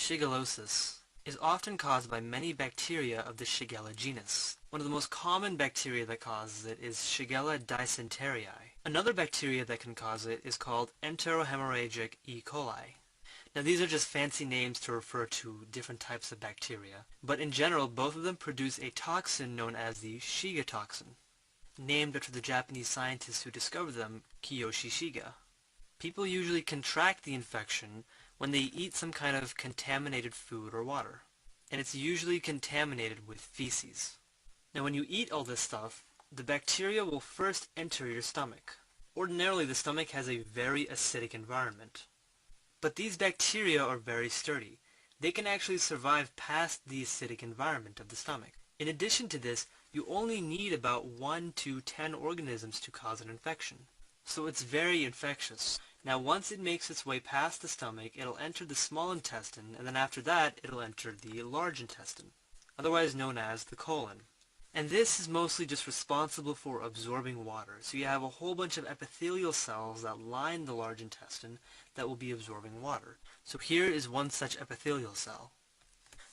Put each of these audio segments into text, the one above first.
shigellosis, is often caused by many bacteria of the Shigella genus. One of the most common bacteria that causes it is Shigella dysenteriae. Another bacteria that can cause it is called enterohemorrhagic E. coli. Now these are just fancy names to refer to different types of bacteria, but in general both of them produce a toxin known as the Shiga toxin, named after the Japanese scientist who discovered them, Kiyoshi Shiga. People usually contract the infection when they eat some kind of contaminated food or water, and it's usually contaminated with feces. Now when you eat all this stuff, the bacteria will first enter your stomach. Ordinarily the stomach has a very acidic environment, but these bacteria are very sturdy. They can actually survive past the acidic environment of the stomach. In addition to this, you only need about 1 to 10 organisms to cause an infection, so it's very infectious. Now once it makes its way past the stomach, it'll enter the small intestine, and then after that it'll enter the large intestine, otherwise known as the colon. And this is mostly just responsible for absorbing water. So you have a whole bunch of epithelial cells that line the large intestine that will be absorbing water. So here is one such epithelial cell.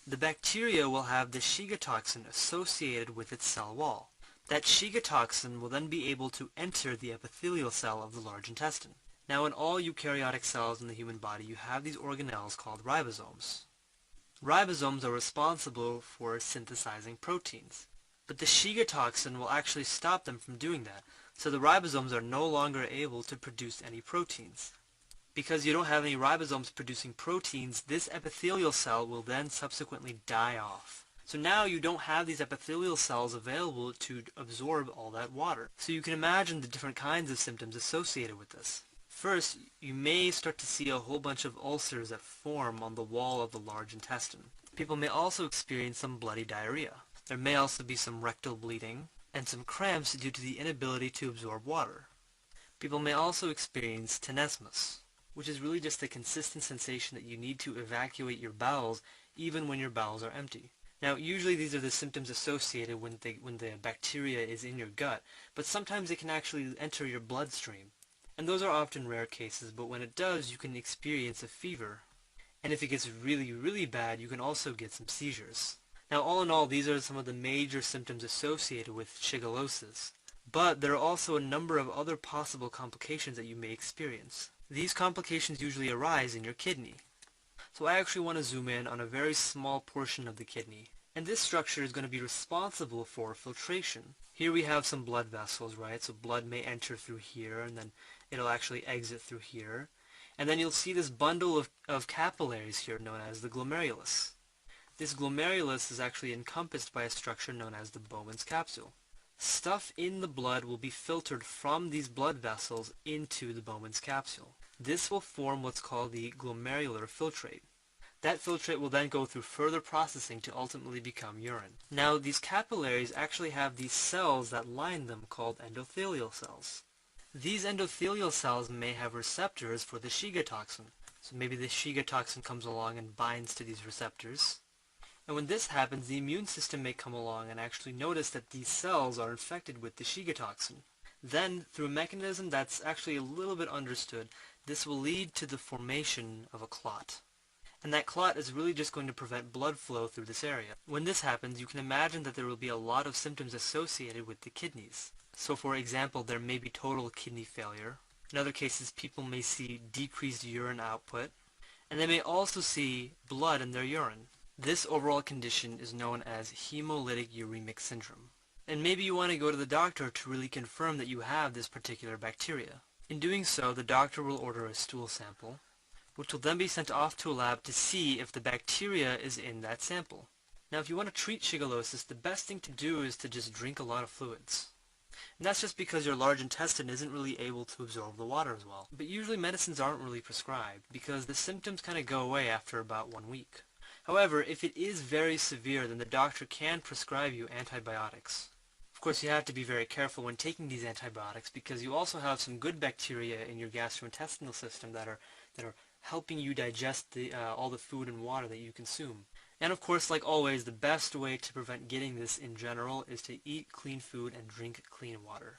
The bacteria will have the Shiga toxin associated with its cell wall. That Shiga toxin will then be able to enter the epithelial cell of the large intestine. Now in all eukaryotic cells in the human body you have these organelles called ribosomes. Ribosomes are responsible for synthesizing proteins. But the Shiga toxin will actually stop them from doing that, so the ribosomes are no longer able to produce any proteins. Because you don't have any ribosomes producing proteins, this epithelial cell will then subsequently die off. So now you don't have these epithelial cells available to absorb all that water. So you can imagine the different kinds of symptoms associated with this. First, you may start to see a whole bunch of ulcers that form on the wall of the large intestine. People may also experience some bloody diarrhea. There may also be some rectal bleeding and some cramps due to the inability to absorb water. People may also experience tenesmus, which is really just the consistent sensation that you need to evacuate your bowels even when your bowels are empty. Now usually these are the symptoms associated when the bacteria is in your gut, but sometimes it can actually enter your bloodstream. And those are often rare cases, but when it does you can experience a fever. And if it gets really, really bad, you can also get some seizures. Now all in all, these are some of the major symptoms associated with shigellosis. But there are also a number of other possible complications that you may experience. These complications usually arise in your kidney. So I actually want to zoom in on a very small portion of the kidney. And this structure is going to be responsible for filtration. Here we have some blood vessels, right? So blood may enter through here, and then it'll actually exit through here. And then you'll see this bundle of capillaries here known as the glomerulus. This glomerulus is actually encompassed by a structure known as the Bowman's capsule. Stuff in the blood will be filtered from these blood vessels into the Bowman's capsule. This will form what's called the glomerular filtrate. That filtrate will then go through further processing to ultimately become urine. Now these capillaries actually have these cells that line them called endothelial cells. These endothelial cells may have receptors for the Shiga toxin. So maybe the Shiga toxin comes along and binds to these receptors. And when this happens, the immune system may come along and actually notice that these cells are infected with the Shiga toxin. Then, through a mechanism that's actually a little bit understood, this will lead to the formation of a clot. And that clot is really just going to prevent blood flow through this area. When this happens, you can imagine that there will be a lot of symptoms associated with the kidneys. So for example, there may be total kidney failure. In other cases, people may see decreased urine output. And they may also see blood in their urine. This overall condition is known as hemolytic uremic syndrome. And maybe you want to go to the doctor to really confirm that you have this particular bacteria. In doing so, the doctor will order a stool sample, which will then be sent off to a lab to see if the bacteria is in that sample. Now if you want to treat shigellosis, the best thing to do is to just drink a lot of fluids. And that's just because your large intestine isn't really able to absorb the water as well. But usually medicines aren't really prescribed because the symptoms kind of go away after about 1 week. However, if it is very severe, then the doctor can prescribe you antibiotics. Of course, you have to be very careful when taking these antibiotics because you also have some good bacteria in your gastrointestinal system that are helping you digest all the food and water that you consume. And of course, like always, the best way to prevent getting this in general is to eat clean food and drink clean water.